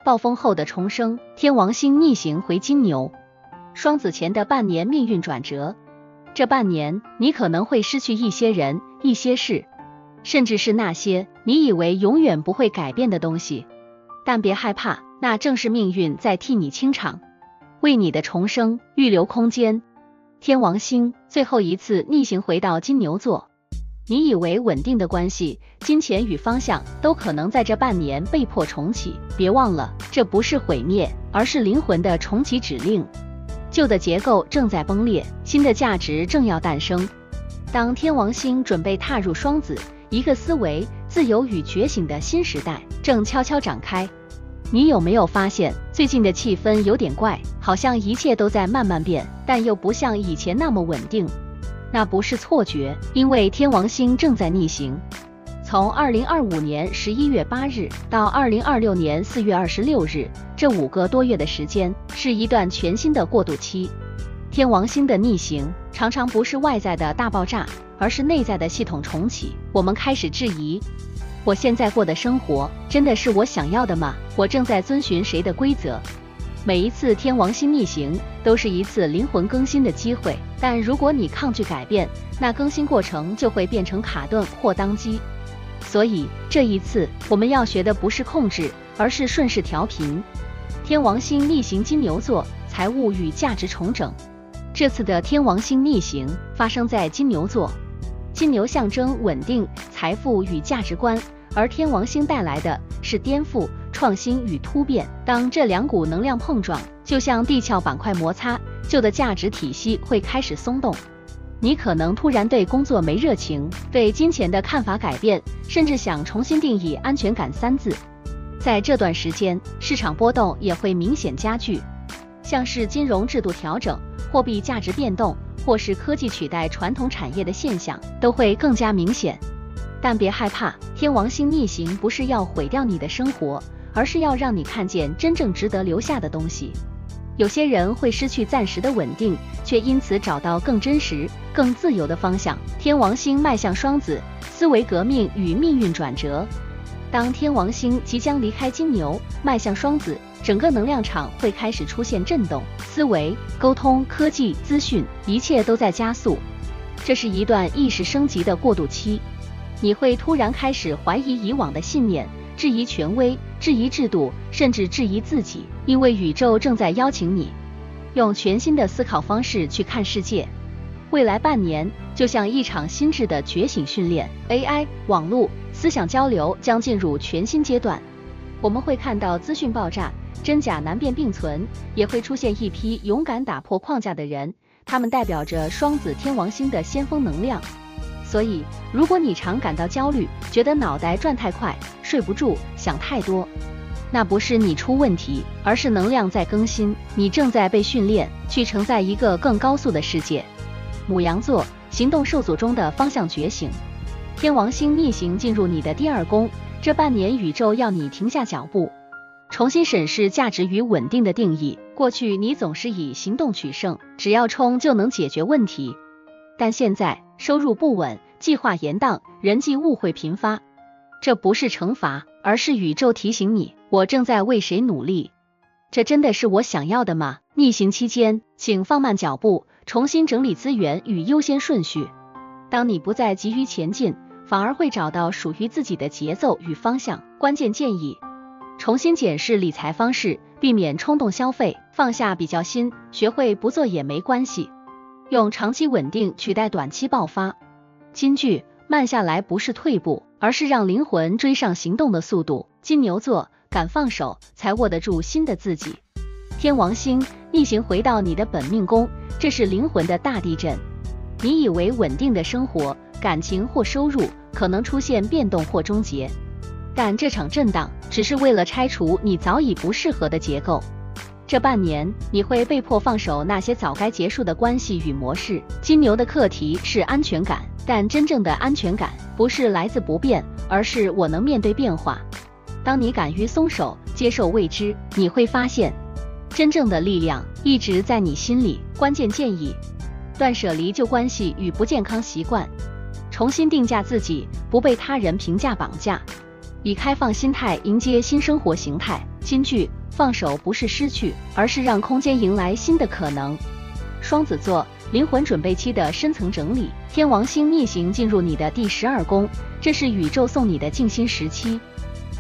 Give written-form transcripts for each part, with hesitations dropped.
暴风后的重生，天王星逆行回金牛。双子前的半年命运转折，这半年你可能会失去一些人、一些事，甚至是那些你以为永远不会改变的东西。但别害怕，那正是命运在替你清场，为你的重生预留空间。天王星最后一次逆行回到金牛座，你以为稳定的关系、金钱与方向都可能在这半年被迫重启。别忘了，这不是毁灭，而是灵魂的重启指令。旧的结构正在崩裂，新的价值正要诞生。当天王星准备踏入双子，一个思维、自由与觉醒的新时代正悄悄展开。你有没有发现，最近的气氛有点怪，好像一切都在慢慢变，但又不像以前那么稳定？那不是错觉，因为天王星正在逆行。从2025年11月8日到2026年4月26日，这5个多月的时间，是一段全新的过渡期。天王星的逆行常常不是外在的大爆炸，而是内在的系统重启。我们开始质疑，我现在过的生活真的是我想要的吗？我正在遵循谁的规则？每一次天王星逆行都是一次灵魂更新的机会，但如果你抗拒改变，那更新过程就会变成卡顿或宕机。所以这一次我们要学的不是控制，而是顺势调频。天王星逆行金牛座，财务与价值重整。这次的天王星逆行发生在金牛座，金牛象征稳定、财富与价值观，而天王星带来的是颠覆、创新与突变。当这两股能量碰撞，就像地壳板块摩擦，旧的价值体系会开始松动。你可能突然对工作没热情，对金钱的看法改变，甚至想重新定义安全感3字。在这段时间，市场波动也会明显加剧，像是金融制度调整、货币价值变动，或是科技取代传统产业的现象，都会更加明显。但别害怕，天王星逆行不是要毁掉你的生活，而是要让你看见真正值得留下的东西。有些人会失去暂时的稳定，却因此找到更真实、更自由的方向。天王星迈向双子，思维革命与命运转折。当天王星即将离开金牛，迈向双子，整个能量场会开始出现震动，思维、沟通、科技、资讯，一切都在加速。这是一段意识升级的过渡期，你会突然开始怀疑以往的信念，质疑权威，质疑制度，甚至质疑自己，因为宇宙正在邀请你用全新的思考方式去看世界。未来半年就像一场心智的觉醒训练， AI、网络、思想交流将进入全新阶段。我们会看到资讯爆炸，真假难辨并存，也会出现一批勇敢打破框架的人，他们代表着双子天王星的先锋能量。所以如果你常感到焦虑，觉得脑袋转太快，睡不住，想太多，那不是你出问题，而是能量在更新，你正在被训练去承载一个更高速的世界。牡羊座，行动受阻中的方向觉醒。天王星逆行进入你的第2宫，这半年宇宙要你停下脚步，重新审视价值与稳定的定义。过去你总是以行动取胜，只要冲就能解决问题，但现在收入不稳，计划延宕，人际误会频发。这不是惩罚，而是宇宙提醒你，我正在为谁努力。这真的是我想要的吗？逆行期间，请放慢脚步，重新整理资源与优先顺序。当你不再急于前进，反而会找到属于自己的节奏与方向。关键建议：重新检视理财方式，避免冲动消费，放下比较心，学会不做也没关系。用长期稳定取代短期爆发。金句：慢下来不是退步，而是让灵魂追上行动的速度。金牛座，敢放手，才握得住新的自己。天王星逆行回到你的本命宫，这是灵魂的大地震。你以为稳定的生活、感情或收入可能出现变动或终结，但这场震荡只是为了拆除你早已不适合的结构。这半年你会被迫放手那些早该结束的关系与模式。金牛的课题是安全感，但真正的安全感不是来自不变，而是我能面对变化。当你敢于松手，接受未知，你会发现真正的力量一直在你心里。关键建议：断舍离旧关系与不健康习惯，重新定价自己，不被他人评价绑架。以开放心态迎接新生活形态。金句：放手不是失去，而是让空间迎来新的可能。双子座灵魂准备期的深层整理，天王星逆行进入你的第12宫，这是宇宙送你的静心时期。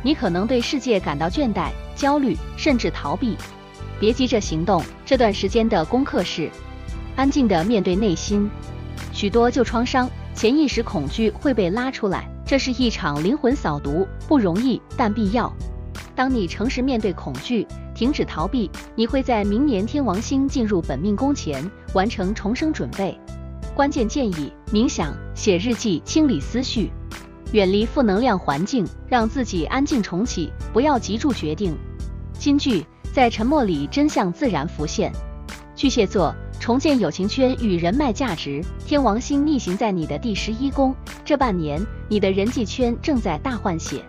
你可能对世界感到倦怠、焦虑，甚至逃避。别急着行动，这段时间的功课是安静地面对内心。许多旧创伤、潜意识恐惧会被拉出来，这是一场灵魂扫毒，不容易，但必要。当你诚实面对恐惧，停止逃避，你会在明年天王星进入本命宫前完成重生准备。关键建议：冥想、写日记，清理思绪，远离负能量环境，让自己安静重启，不要急住决定。金句：在沉默里，真相自然浮现。巨蟹座重建友情圈与人脉价值，天王星逆行在你的第11宫，这半年你的人际圈正在大换血。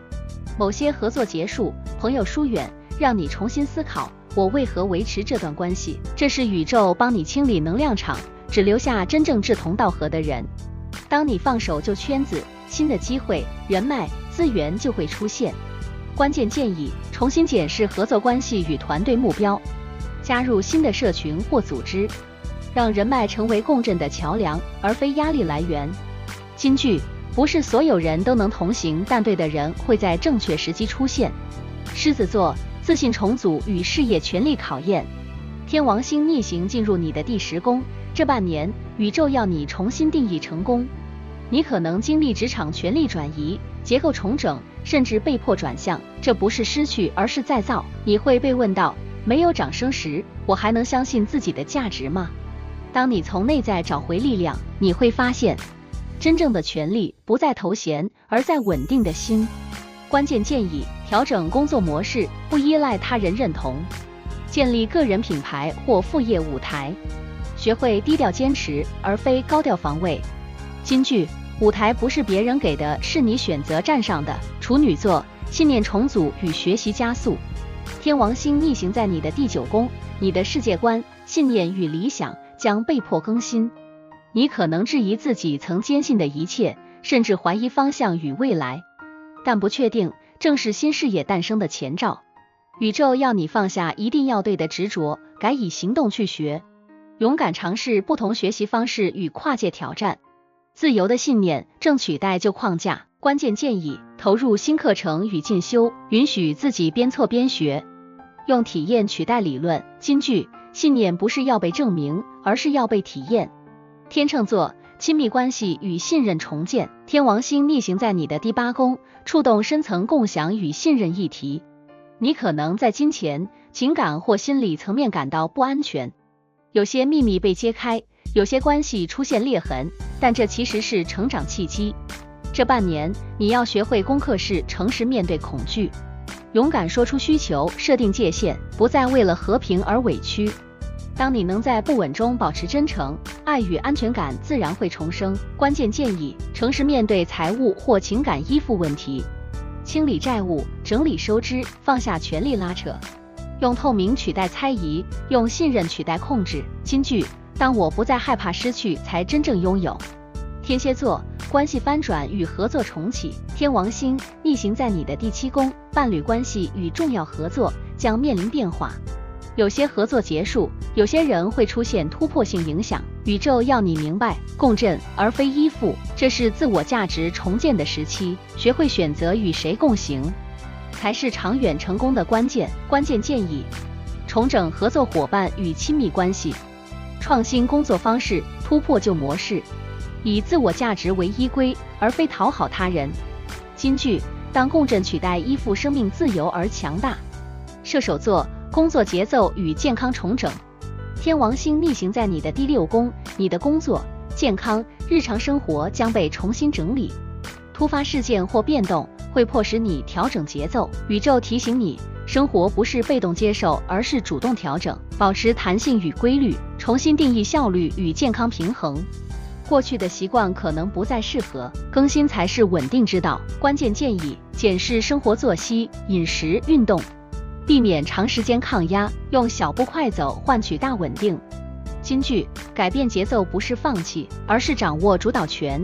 某些合作结束，朋友疏远，让你重新思考我为何维持这段关系。这是宇宙帮你清理能量场，只留下真正志同道合的人。当你放手旧圈子，新的机会、人脉、资源就会出现。关键建议：重新检视合作关系与团队目标，加入新的社群或组织，让人脉成为共振的桥梁，而非压力来源。金句：不是所有人都能同行，但对的人会在正确时机出现。狮子座自信重组与事业全力考验，天王星逆行进入你的第10宫，这半年宇宙要你重新定义成功。你可能经历职场权力转移、结构重整，甚至被迫转向，这不是失去，而是再造。你会被问到，没有掌声时，我还能相信自己的价值吗？当你从内在找回力量，你会发现，真正的权力不在头衔，而在稳定的心。关键建议：调整工作模式，不依赖他人认同，建立个人品牌或副业舞台，学会低调坚持，而非高调防卫。金句：舞台不是别人给的，是你选择站上的。处女座信念重组与学习加速，天王星逆行在你的第9宫，你的世界观、信念与理想将被迫更新。你可能质疑自己曾坚信的一切，甚至怀疑方向与未来，但不确定正是新视野诞生的前兆。宇宙要你放下一定要对的执着，改以行动去学，勇敢尝试不同学习方式与跨界挑战。自由的信念正取代旧框架。关键建议：投入新课程与进修，允许自己边错边学，用体验取代理论。金句：信念不是要被证明，而是要被体验。天秤座亲密关系与信任重建，天王星逆行在你的第8宫，触动深层共享与信任议题。你可能在金钱、情感或心理层面感到不安全，有些秘密被揭开，有些关系出现裂痕，但这其实是成长契机。这半年你要学会功课是诚实面对恐惧，勇敢说出需求，设定界限，不再为了和平而委屈。当你能在不稳中保持真诚，爱与安全感自然会重生。关键建议：诚实面对财务或情感依附问题，清理债务，整理收支，放下权力拉扯，用透明取代猜疑，用信任取代控制。金句：当我不再害怕失去，才真正拥有。天蝎座关系翻转与合作重启，天王星逆行在你的第7宫，伴侣关系与重要合作将面临变化。有些合作结束，有些人会出现突破性影响。宇宙要你明白，共振而非依附，这是自我价值重建的时期。学会选择与谁共行，才是长远成功的关键。关键建议：重整合作伙伴与亲密关系，创新工作方式，突破旧模式，以自我价值为依归，而非讨好他人。金句：当共振取代依附，生命自由而强大。射手座工作节奏与健康重整，天王星逆行在你的第6宫，你的工作、健康、日常生活将被重新整理。突发事件或变动会迫使你调整节奏，宇宙提醒你，生活不是被动接受，而是主动调整，保持弹性与规律，重新定义效率与健康平衡。过去的习惯可能不再适合，更新才是稳定之道。关键建议：检视生活作息、饮食、运动，避免长时间抗压，用小步快走换取大稳定。金句：改变节奏不是放弃，而是掌握主导权。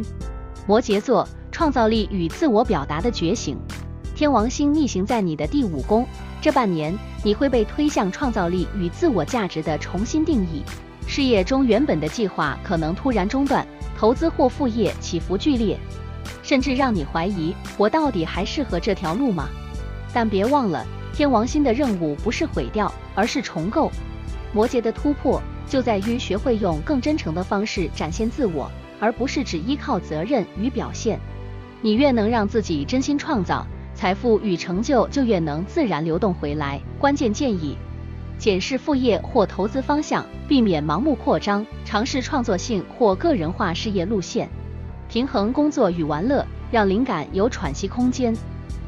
摩羯座创造力与自我表达的觉醒，天王星逆行在你的第5宫，这半年你会被推向创造力与自我价值的重新定义。事业中原本的计划可能突然中断，投资或副业起伏剧烈，甚至让你怀疑我到底还适合这条路吗？但别忘了，天王星的任务不是毁掉，而是重构。摩羯的突破就在于学会用更真诚的方式展现自我，而不是只依靠责任与表现。你越能让自己真心创造，财富与成就就越能自然流动回来。关键建议：检视副业或投资方向，避免盲目扩张，尝试创作性或个人化事业路线，平衡工作与玩乐，让灵感有喘息空间。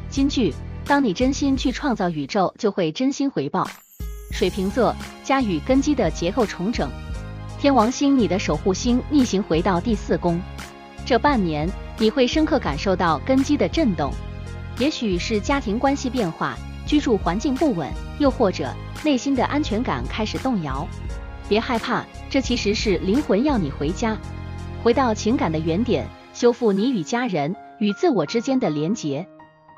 金句：当你真心去创造，宇宙就会真心回报。水瓶座，家与根基的结构重整。天王星，你的守护星逆行回到第4宫，这半年你会深刻感受到根基的震动，也许是家庭关系变化，居住环境不稳，又或者内心的安全感开始动摇。别害怕，这其实是灵魂要你回家，回到情感的原点，修复你与家人与自我之间的连结。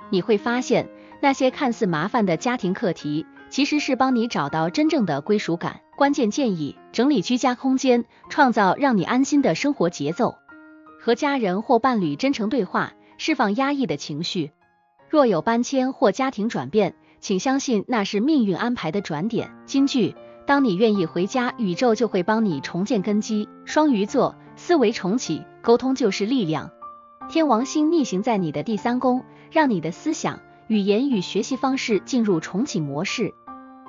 你会发现，那些看似麻烦的家庭课题，其实是帮你找到真正的归属感。关键建议：整理居家空间，创造让你安心的生活节奏。和家人或伴侣真诚对话，释放压抑的情绪。若有搬迁或家庭转变，请相信那是命运安排的转点。金句：当你愿意回家，宇宙就会帮你重建根基。双鱼座，思维重启，沟通就是力量。天王星逆行在你的第3宫，让你的思想、语言与学习方式进入重启模式。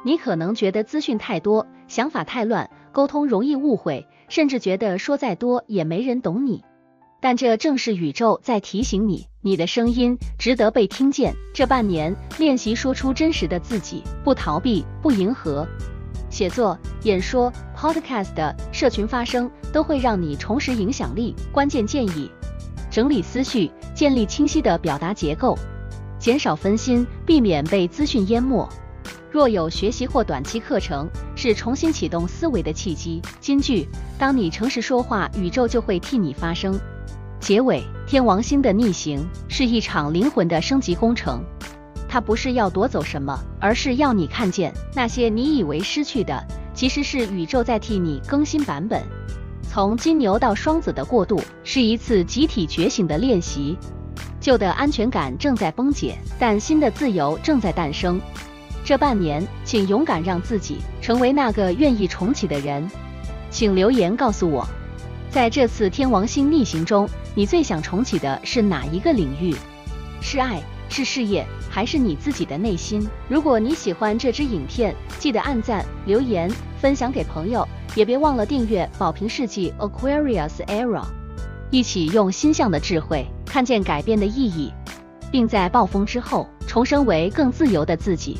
你可能觉得资讯太多，想法太乱，沟通容易误会，甚至觉得说再多也没人懂你。但这正是宇宙在提醒你，你的声音值得被听见。这半年练习说出真实的自己，不逃避，不迎合。写作、演说、podcast 的社群发声都会让你重拾影响力。关键建议：整理思绪，建立清晰的表达结构，减少分心，避免被资讯淹没。若有学习或短期课程，是重新启动思维的契机。金句：当你诚实说话，宇宙就会替你发声。结尾：天王星的逆行是一场灵魂的升级工程，它不是要夺走什么，而是要你看见那些你以为失去的，其实是宇宙在替你更新版本。从金牛到双子的过渡，是一次集体觉醒的练习。旧的安全感正在崩解，但新的自由正在诞生。这半年，请勇敢让自己成为那个愿意重启的人。请留言告诉我，在这次天王星逆行中，你最想重启的是哪一个领域？是爱，是事业，还是你自己的内心？如果你喜欢这支影片，记得按赞、留言、分享给朋友，也别忘了订阅宝瓶世纪 Aquarius Era， 一起用星象的智慧看见改变的意义，并在暴风之后重生为更自由的自己。